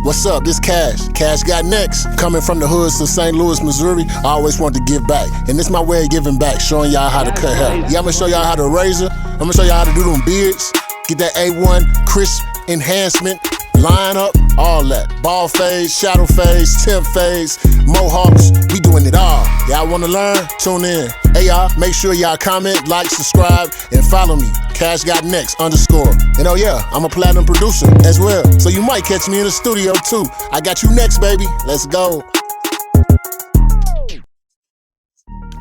What's up? This Cash. Cash got next. Coming from the hoods of St. Louis, Missouri, I always want to give back. And this my way of giving back, showing y'all how to cut hair. Yeah, I'm gonna show y'all how to razor. I'm gonna show y'all how to do them beards. Get that A1 crisp enhancement, line up, all that. Ball fades, shadow fades, temp fades, mohawks, we doing it all. Y'all wanna learn? Tune in. Hey y'all, make sure y'all comment, like, subscribe, and follow me. Cash got next _. And oh yeah, I'm a platinum producer as well. So you might catch me in the studio too. I got you next, baby. Let's go.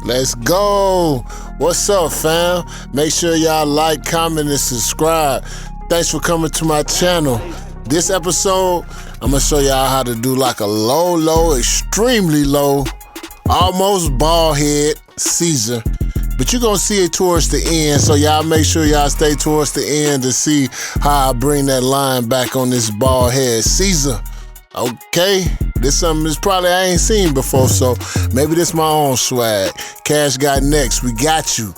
Let's go. What's up, fam? Make sure y'all like, comment, and subscribe. Thanks for coming to my channel. This episode, I'm gonna show y'all how to do like a low, extremely low, almost bald head Cesar. But you're gonna see it towards the end, so y'all make sure y'all stay towards the end to see how I bring that line back on this bald head Cesar. Okay, this something that's probably I ain't seen before, so maybe this my own swag. Cash got next, we got you.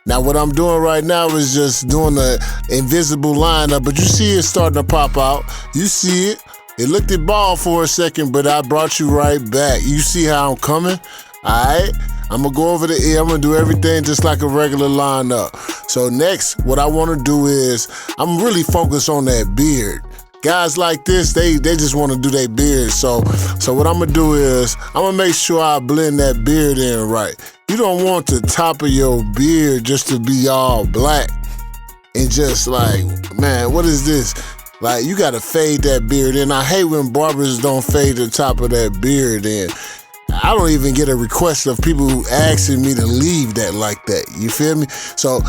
Now what I'm doing right now is just doing the invisible lineup, but you see it starting to pop out. You see it. It looked at ball for a second, but I brought you right back. You see how I'm coming? All right. I'm gonna go over the ear. I'm gonna do everything just like a regular lineup. So next, what I wanna do is, I'm really focused on that beard. Guys like this, they just wanna do their beard. So what I'm gonna do is, I'm gonna make sure I blend that beard in right. You don't want the top of your beard just to be all black and just like, man, what is this? Like, you gotta fade that beard in. I hate when barbers don't fade the top of that beard in. I don't even get a request of people asking me to leave that like that. You feel me? So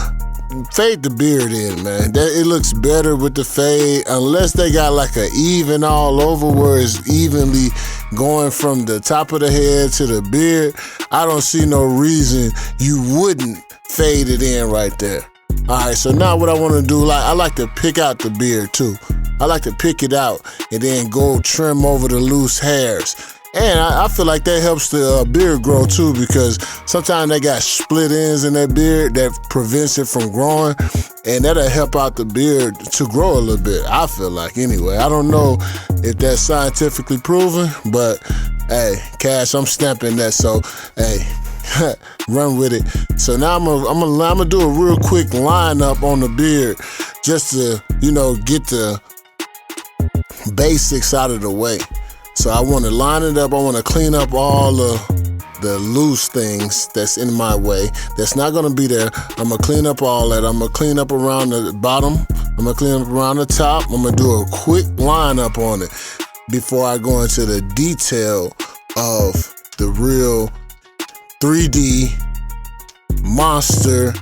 fade the beard in, man. It looks better with the fade, unless they got like a even all over where it's evenly going from the top of the head to the beard. I don't see no reason you wouldn't fade it in right there. All right, so now what I want to do, like I like to pick out the beard too. I like to pick it out and then go trim over the loose hairs. And I feel like that helps the beard grow too, because sometimes they got split ends in their beard that prevents it from growing, and that'll help out the beard to grow a little bit, I feel like, anyway. I don't know if that's scientifically proven, but hey, Cash, I'm stamping that, so hey, run with it. So now I'm gonna do a real quick lineup on the beard just to, you know, get the basics out of the way. So I want to line it up. I want to clean up all the loose things that's in my way. That's not going to be there. I'm going to clean up all that. I'm going to clean up around the bottom. I'm going to clean up around the top. I'm going to do a quick lineup on it before I go into the detail of the real 3D monster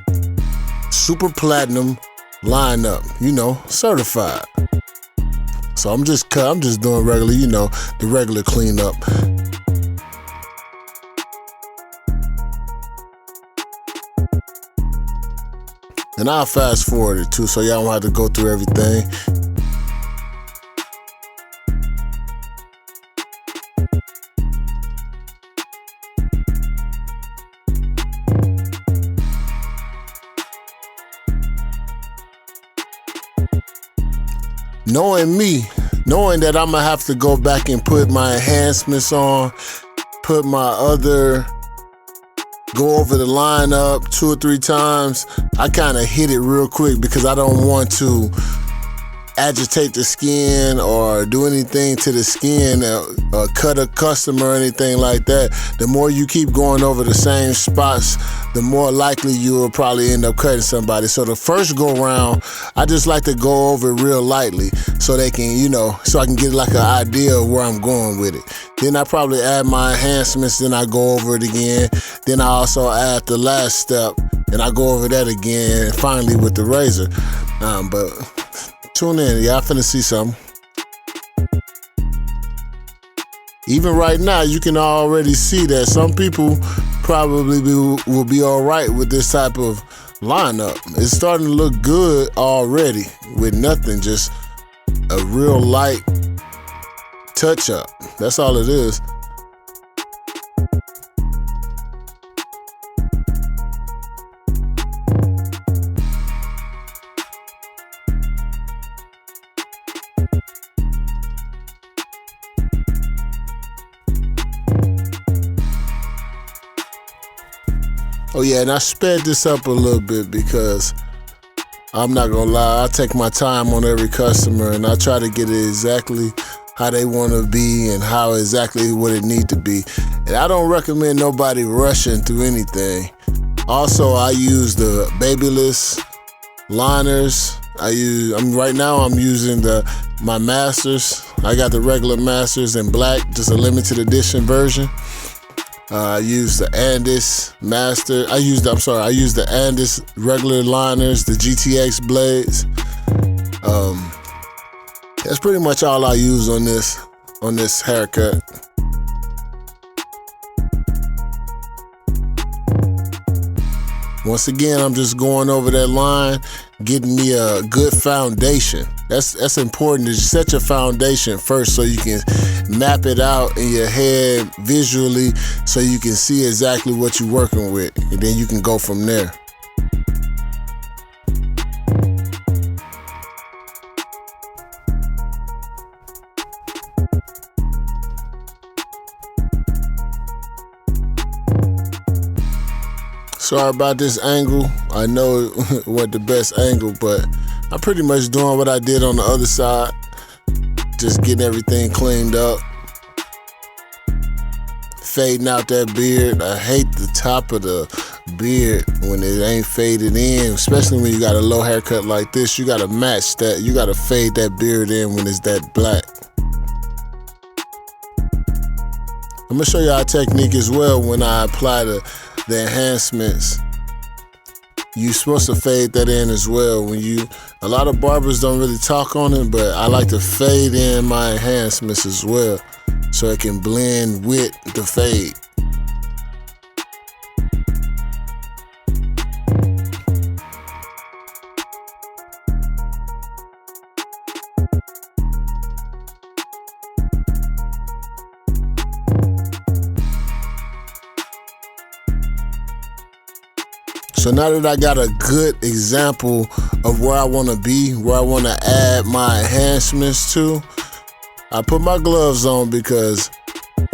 super platinum lineup. You know, certified. So I'm just doing regular, you know, the regular cleanup. And I'll fast forward it too, so y'all don't have to go through everything. Knowing me, knowing that I'm gonna have to go back and put my enhancements on, go over the lineup 2 or 3 times, I kind of hit it real quick because I don't want to agitate the skin or do anything to the skin or cut a customer or anything like that. The more you keep going over the same spots, the more likely you will probably end up cutting somebody. So the first go round, I just like to go over it real lightly so they can, you know, so I can get like an idea of where I'm going with it. Then I probably add my enhancements, then I go over it again. Then I also add the last step and I go over that again, finally with the razor. But tune in, y'all finna see something. Even right now, you can already see that some people probably will be all right with this type of lineup. It's starting to look good already with nothing, just a real light touch up. That's all it is. Oh yeah, and I sped this up a little bit because I'm not gonna lie, I take my time on every customer and I try to get it exactly how they want to be and how exactly what it need to be. And I don't recommend nobody rushing through anything. Also, I use the babyless liners. Right now I'm using my masters. I got the regular masters in black, just a limited edition version. I use the Andis master. I use the Andis regular liners, the GTX blades. That's pretty much all I use on this haircut. Once again, I'm just going over that line, getting me a good foundation. That's important, to set your foundation first so you can map it out in your head visually so you can see exactly what you're working with, and then you can go from there. Sorry about this angle. I know it wasn't the best angle, but I'm pretty much doing what I did on the other side. Just getting everything cleaned up. Fading out that beard. I hate the top of the beard when it ain't faded in, especially when you got a low haircut like this. You gotta match that. You gotta fade that beard in when it's that black. I'm gonna show you our technique as well when I apply the enhancements. You're supposed to fade that in as well. A lot of barbers don't really talk on it, but I like to fade in my enhancements as well so it can blend with the fade. So now that I got a good example of where I want to be, where I want to add my enhancements to, I put my gloves on because,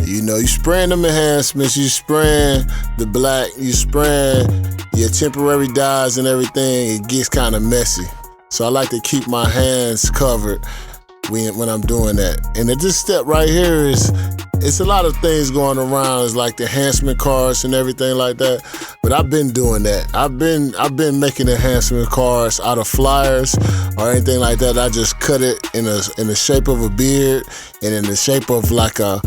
you spraying them enhancements, you spraying the black, you spraying your temporary dyes and everything, it gets kind of messy. So I like to keep my hands covered when I'm doing that. And this step right here it's a lot of things going around. It's like the enhancement cards and everything like that. But I've been doing that. I've been making enhancement cards out of flyers or anything like that. I just cut it in the shape of a beard and in the shape of like your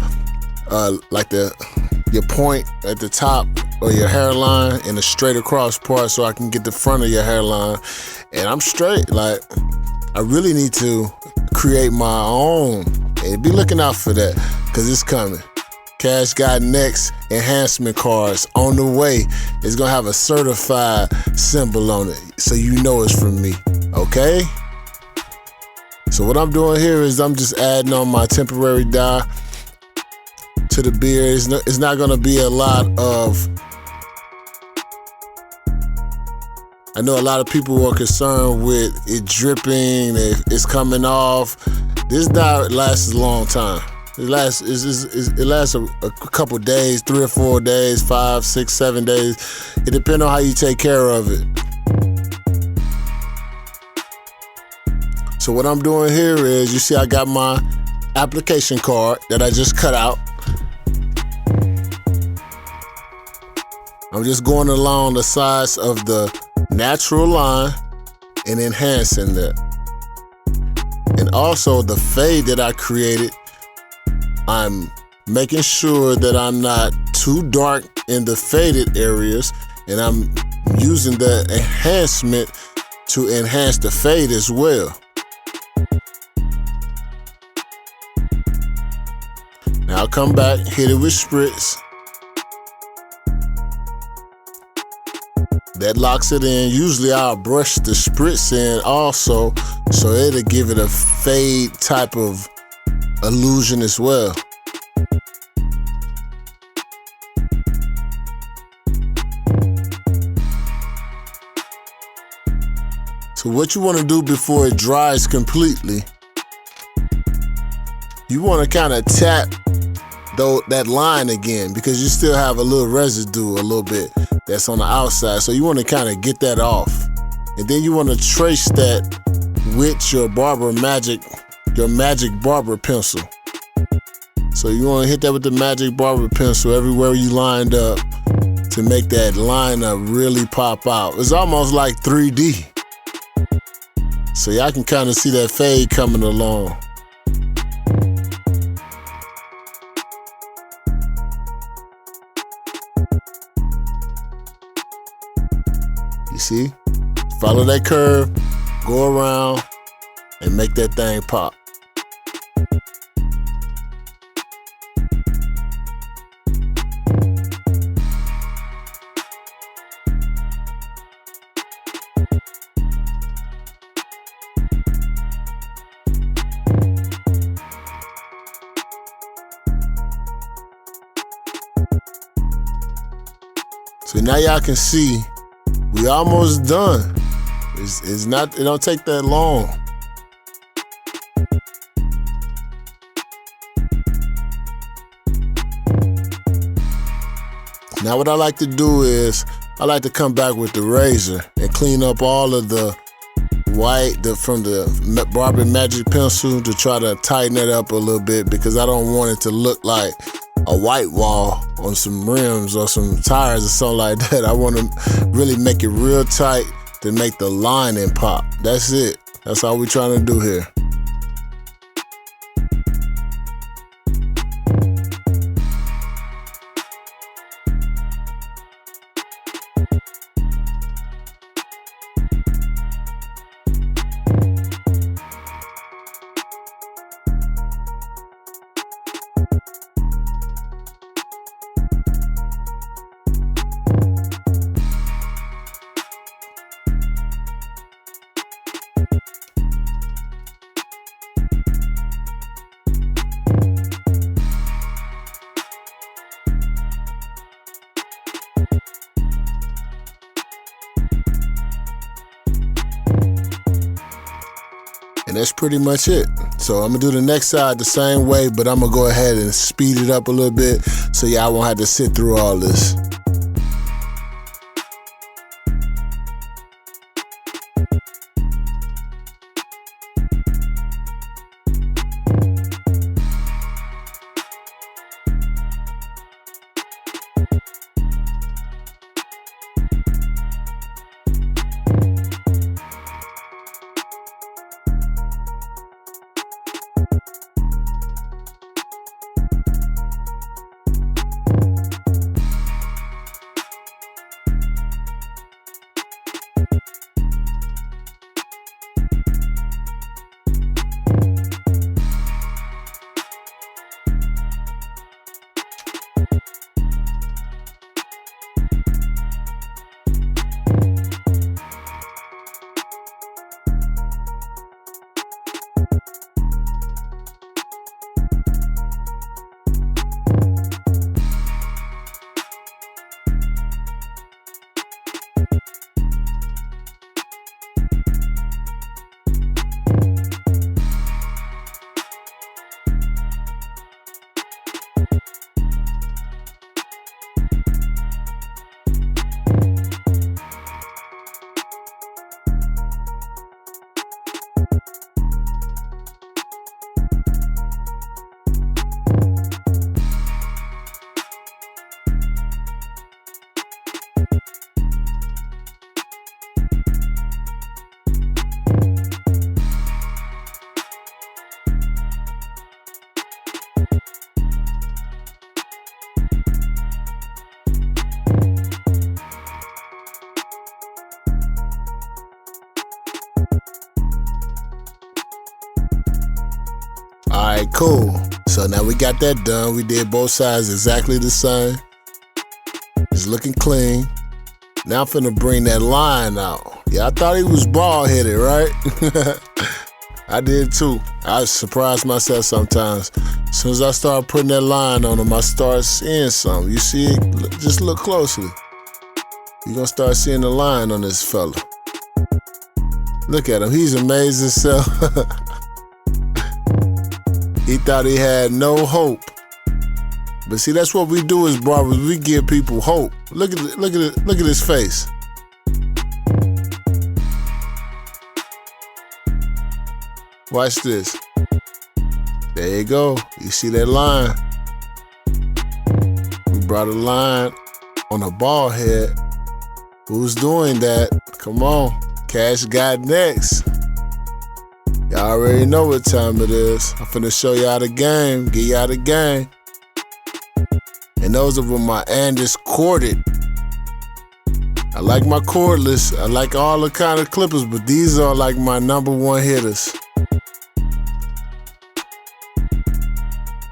point at the top or your hairline in a straight across part so I can get the front of your hairline. And I'm straight. Like, I really need to create my own. And be looking out for that, because it's coming. Cash got next enhancement cards on the way. It's gonna have a certified symbol on it, so you know it's from me, okay? So what I'm doing here is I'm just adding on my temporary dye to the beard. It's not gonna be a lot of, I know a lot of people are concerned with it dripping, it's coming off. This dye lasts a long time. It lasts a couple days, 3 or 4 days, 5, 6, 7 days. It depends on how you take care of it. So what I'm doing here is, you see I got my application card that I just cut out. I'm just going along the sides of the natural line and enhancing that. And also the fade that I created, I'm making sure that I'm not too dark in the faded areas, and I'm using the enhancement to enhance the fade as well. Now I'll come back, hit it with spritz. That locks it in. Usually I'll brush the spritz in also, so it'll give it a fade type of illusion as well. So what you want to do before it dries completely, you want to kind of tap that line again, because you still have a little residue a little bit. that's on the outside. So you want to kind of get that off. And then you want to trace that with your magic barber pencil. So you want to hit that with the magic barber pencil everywhere you lined up to make that lineup really pop out. It's almost like 3D. So y'all can kind of see that fade coming along. You see? Follow that curve, go around, and make that thing pop. So now y'all can see we almost done. It's not, it don't take that long. Now what I like to do is, I like to come back with the razor and clean up all of the white from the Barbie Magic Pencil to try to tighten it up a little bit, because I don't want it to look like a white wall on some rims or some tires or something like that. I want to really make it real tight to make the lining pop. That's it. That's all we're trying to do here. And that's pretty much it. So I'm gonna do the next side the same way, but I'm gonna go ahead and speed it up a little bit so y'all won't have to sit through all this. Alright, cool. So now we got that done. We did both sides exactly the same. It's looking clean. Now I'm finna bring that line out. Yeah, I thought he was bald-headed, right? I did too. I surprise myself sometimes. As soon as I start putting that line on him, I start seeing something. You see it? Just look closely. You're gonna start seeing the line on this fella. Look at him, he's amazing self. He thought he had no hope. But see, that's what we do as barbers. We give people hope. Look at his face. Watch this. There you go. You see that line? We brought a line on a bald head. Who's doing that? Come on. Cash got next. Y'all already know what time it is. I'm finna show y'all the game. Give y'all the game. And those are my Andis corded. I like my cordless. I like all the kind of clippers, but these are like my #1 hitters.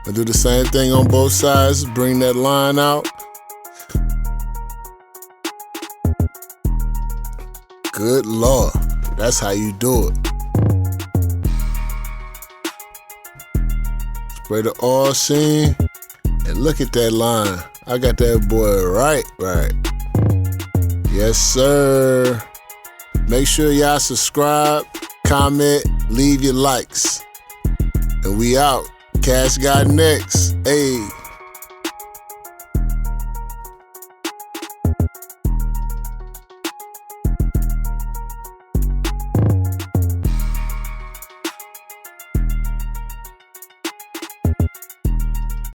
I do the same thing on both sides. Bring that line out. Good Lord. That's how you do it. Spray the oil sheen. And look at that line. I got that boy right. Yes, sir. Make sure y'all subscribe, comment, leave your likes. And we out. Cash got next. Hey.